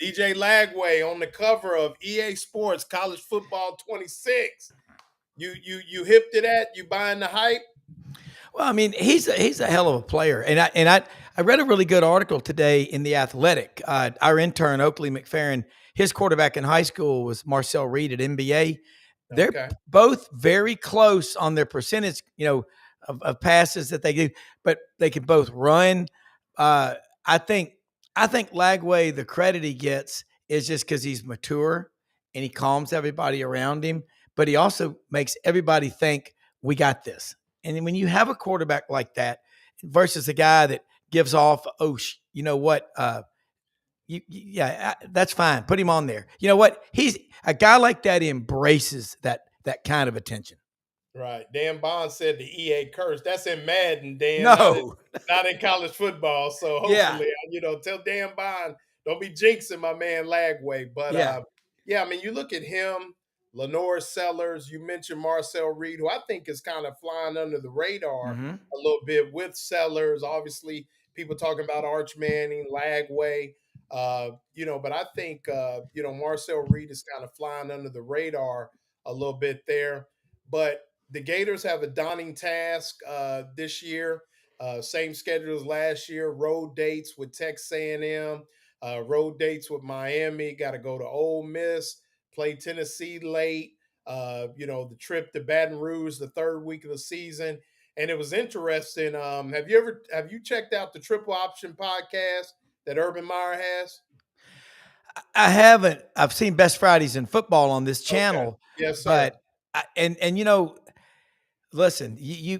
DJ Lagway on the cover of EA Sports College Football 26. You hip to that? You buying the hype? Well, I mean, he's a hell of a player, and I read a really good article today in The Athletic. Our intern Oakley McFerrin, his quarterback in high school was Marcel Reed at NBA. They're both very close on their percentage, of passes that they do, but they can both run. I think Lagway, the credit he gets is just because he's mature and he calms everybody around him, but he also makes everybody think we got this. And when you have a quarterback like that versus a guy that gives off, you know what? That's fine. Put him on there. You know what? He's a guy like that embraces that kind of attention. Right. Dan Bond said the EA curse. That's in Madden, Dan. No, not in college football. So hopefully, tell Dan Bond, don't be jinxing my man Lagway. But I mean, you look at him, Lenore Sellers, you mentioned Marcel Reed, who I think is kind of flying under the radar a little bit with Sellers. Obviously, people talking about Arch Manning, Lagway, but I think, Marcel Reed is kind of flying under the radar a little bit there. But the Gators have a daunting task this year. Same schedule as last year. Road dates with Texas A&M. Road dates with Miami. Got to go to Ole Miss. Play Tennessee late. The trip to Baton Rouge the third week of the season. And it was interesting. Have you checked out the Triple Option podcast that Urban Meyer has? I haven't. I've seen Best Fridays in Football on this channel. Okay. Yes, sir. But listen, you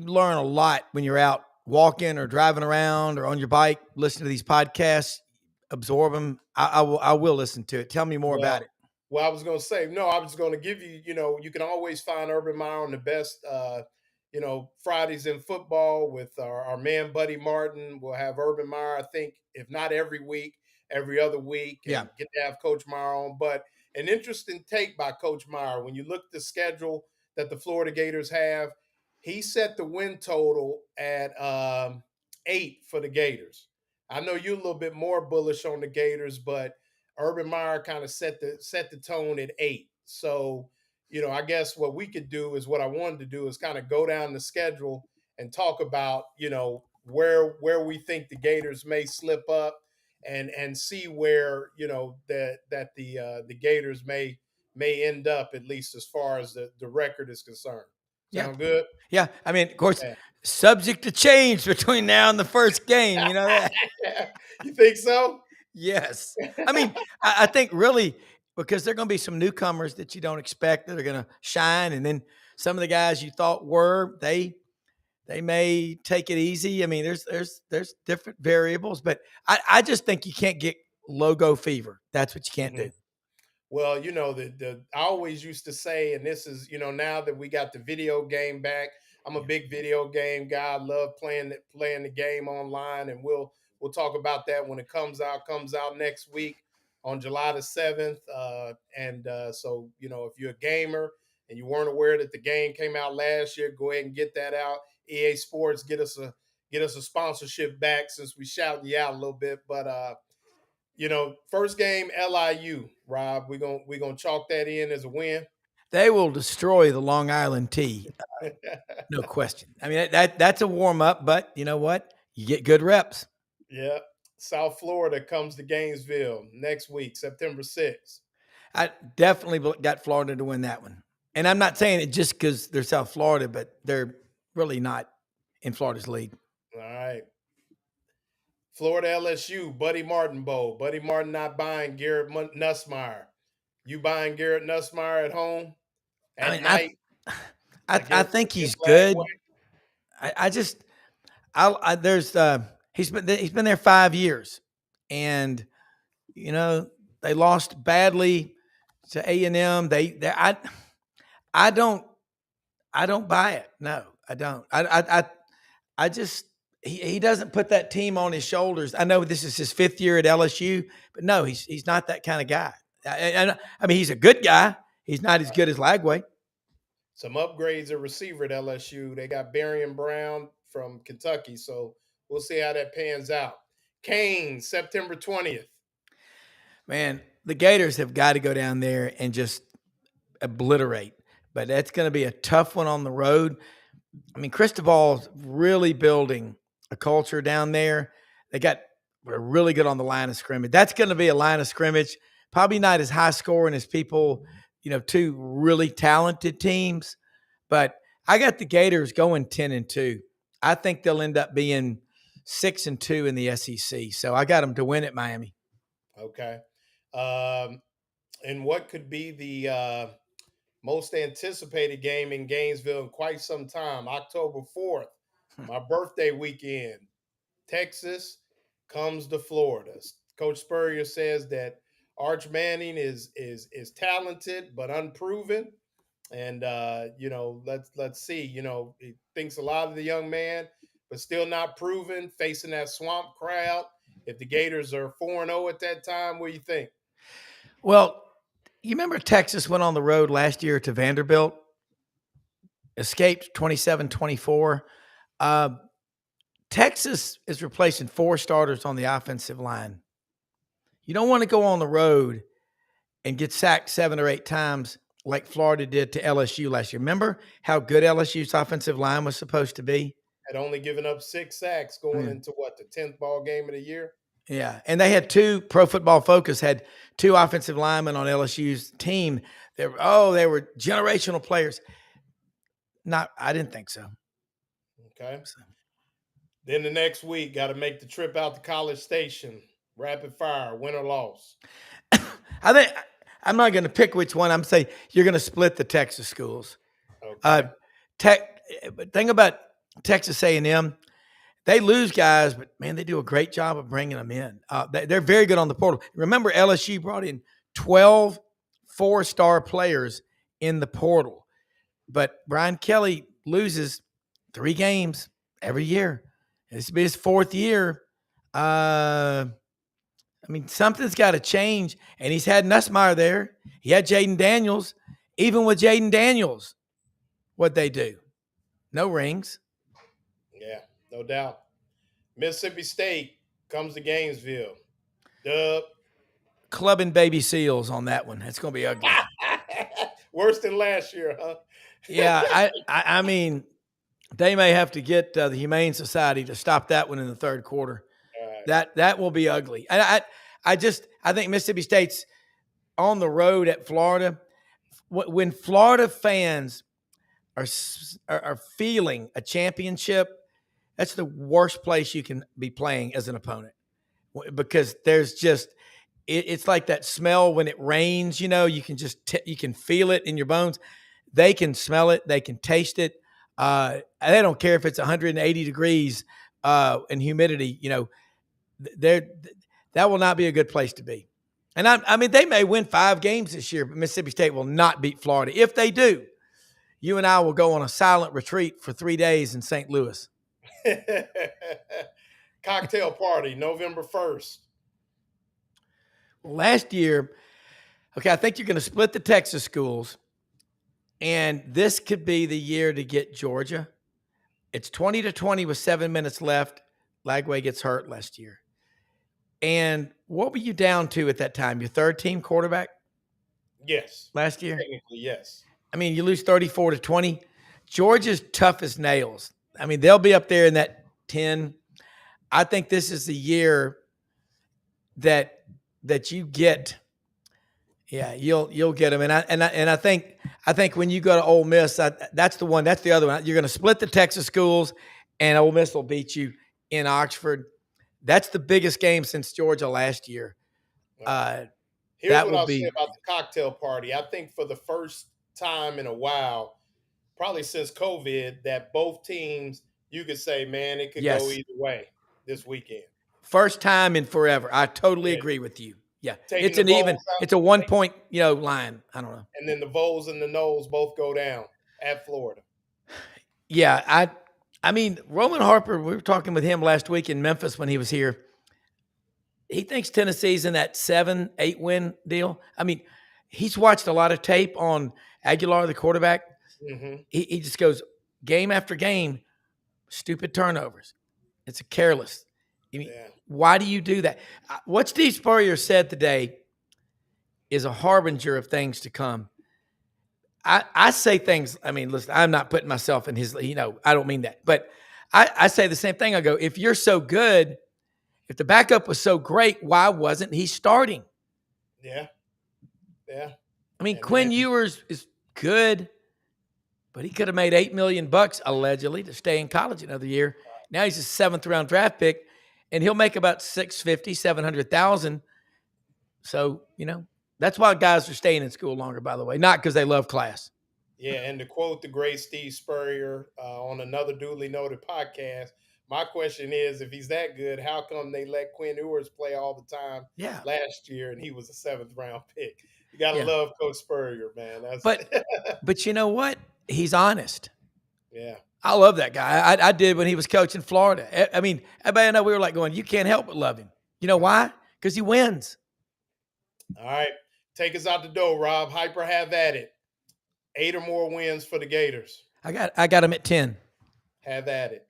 learn a lot when you're out walking or driving around or on your bike, listening to these podcasts, absorb them. I will listen to it. Tell me more about it. Well, I was going to say, no, I was going to give you, you can always find Urban Meyer on the best, Fridays in Football with our man, Buddy Martin. We'll have Urban Meyer, I think, if not every week, every other week. And get to have Coach Meyer on. But an interesting take by Coach Meyer. When you look at the schedule that the Florida Gators have, he set the win total at 8 for the Gators. I know you're a little bit more bullish on the Gators, but Urban Meyer kind of set the tone at 8. So, I guess what we could do is what I wanted to do is kind of go down the schedule and talk about, where we think the Gators may slip up and see where, that the Gators may end up, at least as far as the record is concerned. Sound good? Yeah. I mean, of course, subject to change between now and the first game. You know that? You think so? Yes. I mean, I think really because there are going to be some newcomers that you don't expect that are going to shine. And then some of the guys you thought they may take it easy. I mean, there's different variables, but I just think you can't get logo fever. That's what you can't do. Well, I always used to say, and this is, now that we got the video game back, I'm a big video game guy. I love playing the game online, and we'll talk about that when it comes out next week on July the 7th. So, if you're a gamer and you weren't aware that the game came out last year, go ahead and get that out. EA Sports, get us a sponsorship back since we shouted you out a little bit. But first game LIU, Rob, we're gonna chalk that in as a win. They will destroy the Long Island Tea, no question. I mean that's a warm up, but you know what? You get good reps. Yeah. South Florida comes to Gainesville next week, September 6th. I definitely got Florida to win that one. And I'm not saying it just because they're South Florida, but they're really not in Florida's league. All right. Florida LSU, Buddy Martin Bowl. Buddy Martin not buying Garrett Nussmeier. You buying Garrett Nussmeier at home at night? I think he's good. He's been there 5 years, and they lost badly to A&M. I don't buy it. No, I don't. I just he doesn't put that team on his shoulders. I know this is his 5th year at LSU, but no, he's not that kind of guy. I mean, he's a good guy. He's not as good as Lagway. Some upgrades at receiver at LSU. They got Barian Brown from Kentucky, so we'll see how that pans out. Canes, September 20th. Man, the Gators have got to go down there and just obliterate. But that's going to be a tough one on the road. I mean, Cristobal's really building a culture down there. They're really good on the line of scrimmage. That's going to be a line of scrimmage, probably not as high scoring as people, two really talented teams. But I got the Gators going 10-2. I think they'll end up being 6-2 in the SEC. So I got them to win at Miami. Okay. And what could be the most anticipated game in Gainesville in quite some time? October 4th, my birthday weekend. Texas comes to Florida. Coach Spurrier says that Arch Manning is talented but unproven, and let's see. He thinks a lot of the young man, but still not proven. Facing that swamp crowd. If the Gators are 4-0 at that time, what do you think? Well, you remember Texas went on the road last year to Vanderbilt, escaped 27-24. Texas is replacing 4 starters on the offensive line. You don't want to go on the road and get sacked 7 or 8 times like Florida did to LSU last year. Remember how good LSU's offensive line was supposed to be? Had only given up 6 sacks going into the 10th ball game of the year. Yeah, and they had 2. Pro Football Focus had 2 offensive linemen on LSU's team. They were generational players. I didn't think so. Okay. Then the next week, got to make the trip out to College Station. Rapid fire, win or loss. I think I'm not going to pick which one. I'm saying you're going to split the Texas schools. Okay. Thing about Texas A&M, they lose guys, but man, they do a great job of bringing them in. They're very good on the portal. Remember, LSU brought in 12 4-star players in the portal, but Brian Kelly loses 3 games every year. This will be his 4th year. Something's got to change, and he's had Nussmeier there. He had Jaden Daniels. Even with Jaden Daniels, what'd they do? No rings. Yeah, no doubt. Mississippi State comes to Gainesville. Dub. Clubbing baby seals on that one. It's going to be ugly. Worse than last year, huh? Yeah, I mean, they may have to get the Humane Society to stop that one in the 3rd quarter. Right. That will be ugly. And I think Mississippi State's on the road at Florida. When Florida fans are feeling a championship, that's the worst place you can be playing as an opponent, because there's just it's like that smell when it rains. You can just you can feel it in your bones. They can smell it. They can taste it. They don't care if it's 180 degrees and humidity. That will not be a good place to be. And I mean, they may win 5 games this year, but Mississippi State will not beat Florida. If they do, you and I will go on a silent retreat for 3 days in St. Louis. Cocktail party, November 1st. Last year, I think you're going to split the Texas schools, and this could be the year to get Georgia. It's 20-20 with 7 minutes left. Lagway gets hurt last year. And what were you down to at that time? Your 3rd-team quarterback? Yes. Last year? Technically, yes. I mean, you lose 34-20. Georgia's tough as nails. I mean, they'll be up there in that 10. I think this is the year that you get. Yeah, you'll get them. And I think when you go to Ole Miss, that's the one. That's the other one. You're going to split the Texas schools, and Ole Miss will beat you in Oxford. That's the biggest game since Georgia last year. Here's what I'll say about the cocktail party. I think for the first time in a while, probably since COVID, that both teams, you could say, man, it could go either way this weekend. First time in forever. I totally agree with you. Yeah, it's a 1 point, line. I don't know. And then the Vols and the Noles both go down at Florida. Yeah, I mean, Roman Harper, we were talking with him last week in Memphis when he was here. He thinks Tennessee's in that 7-8 win deal. I mean, he's watched a lot of tape on Aguilar, the quarterback. Mm-hmm. He just goes game after game, stupid turnovers. It's a careless. I mean, why do you do that? What Steve Spurrier said today is a harbinger of things to come. I say things, I mean, listen, I'm not putting myself in his, I don't mean that. But I say the same thing. I go, if you're so good, if the backup was so great, why wasn't he starting? Yeah. Yeah. I mean, Quinn Ewers is good, but he could have made $8 million allegedly to stay in college another year. Now he's a 7th round draft pick, and he'll make about 650, 700,000. So, that's why guys are staying in school longer, by the way, not because they love class. Yeah, and to quote the great Steve Spurrier on another duly noted podcast, my question is, if he's that good, how come they let Quinn Ewers play all the time last year and he was a 7th round pick? You got to love Coach Spurrier, man. But you know what? He's honest. Yeah. I love that guy. I did when he was coaching Florida. I mean, everybody I know, we were like going, you can't help but love him. You know why? Because he wins. All right. Take us out the door, Rob. Hyper, have at it. 8 or more wins for the Gators. I got him at 10. Have at it.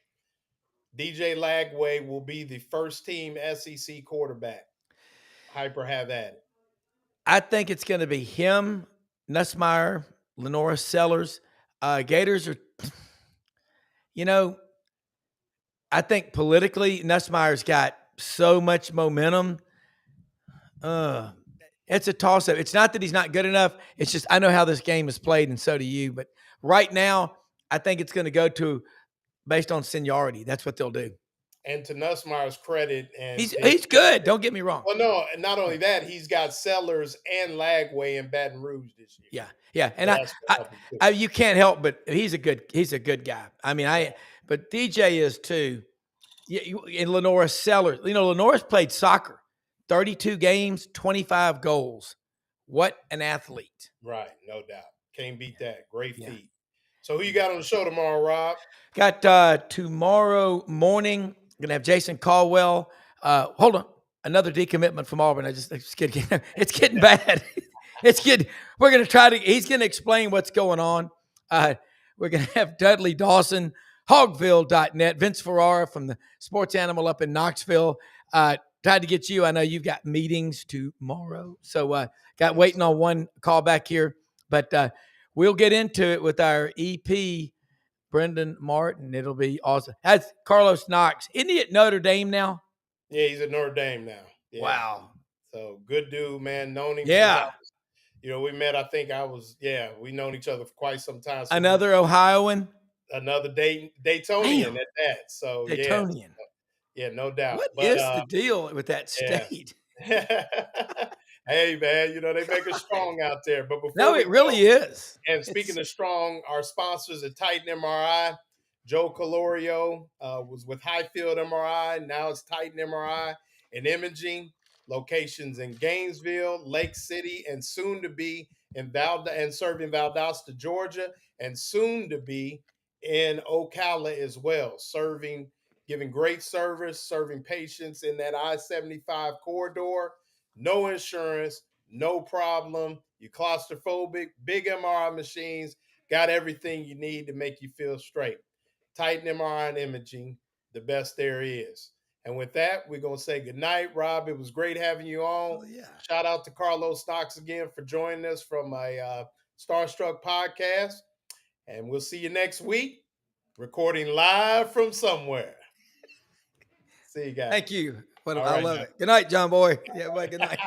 DJ Lagway will be the first team SEC quarterback. Hyper, have at it. I think it's going to be him, Nussmeier, Lenora Sellers. Gators are, I think politically, Nussmeier's got so much momentum. It's a toss-up. It's not that he's not good enough. It's just I know how this game is played, and so do you. But right now, I think it's going to go to based on seniority. That's what they'll do. And to Nussmeier's credit, and he's good. Don't get me wrong. Well, no, and not only that, he's got Sellers and Lagway in Baton Rouge this year. Yeah, and I you can't help but he's a good guy. I mean, but DJ is too. Yeah, and Lenora Sellers. Lenora's played soccer. 32 games, 25 goals. What an athlete. Right, no doubt. Can't beat that. Great feat. So who you got on the show tomorrow, Rob? Got tomorrow morning, going to have Jason Caldwell. Hold on. Another decommitment from Auburn. It's getting bad. We're going to he's going to explain what's going on. We're going to have Dudley Dawson, Hogville.net, Vince Ferrara from the Sports Animal up in Knoxville. Tried to get you. I know you've got meetings tomorrow. So got waiting on one call back here. But we'll get into it with our EP, Brendan Martin. It'll be awesome. That's Carlos Knox. Isn't he at Notre Dame now? Yeah, he's at Notre Dame now. Yeah. Wow. So good dude, man. Known him. Yeah. We met, I think we've known each other for quite some time. So another Ohioan. Another Daytonian at that. So Daytonian. Yeah, no doubt. What is the deal with that state? Yeah. Hey, man, they make us strong out there. But before no, it really is. And speaking of strong, our sponsors at Titan MRI, Joe Calorio was with Highfield MRI. Now it's Titan MRI and Imaging. Locations in Gainesville, Lake City, and soon to be in serving Valdosta, Georgia, and soon to be in Ocala as well, giving great service, serving patients in that I-75 corridor. No insurance, no problem. You're claustrophobic, big MRI machines, got everything you need to make you feel straight. Titan MRI and Imaging, the best there is. And with that, we're going to say goodnight, Rob. It was great having you on. Oh, yeah. Shout out to Carlos Knox again for joining us from a Starstruck Podcast. And we'll see you next week, recording live from somewhere. See you guys. Thank you. I love it. Good night, John Boy. Yeah, boy, good night.